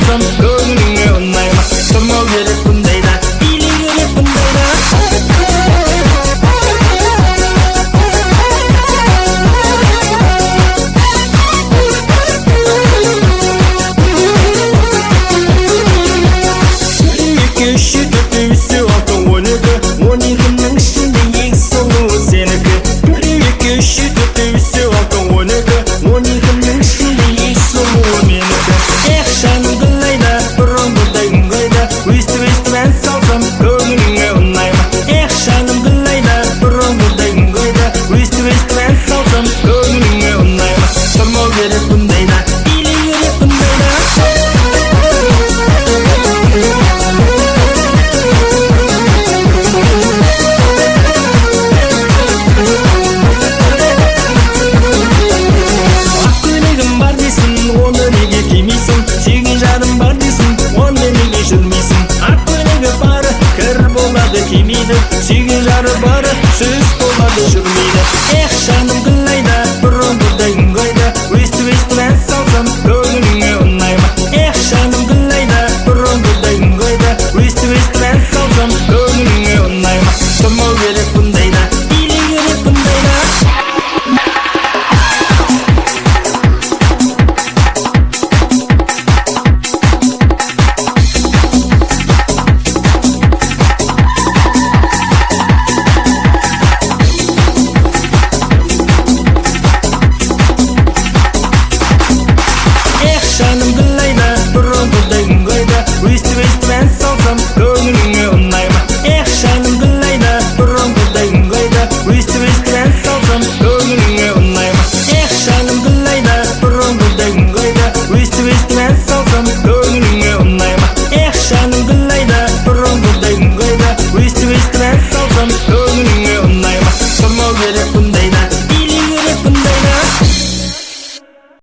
салсам көңіліңе ұнай ма? Тұрмау керек бұндайда, билеу керек бұндайда. Сүйген жары бары сөз болады жүрмейді. Ех жаным қылайда, бұрын бұдайын қойда, өстіп ән салсам көңіліңе ұнай ма? Ех жаным қылайда, бұрын бұдайын қойда, өстіп ән салсам көңіліңе ұнай ма? Тұрмау керек бұндайда, билеу керек бұндайда. Жаным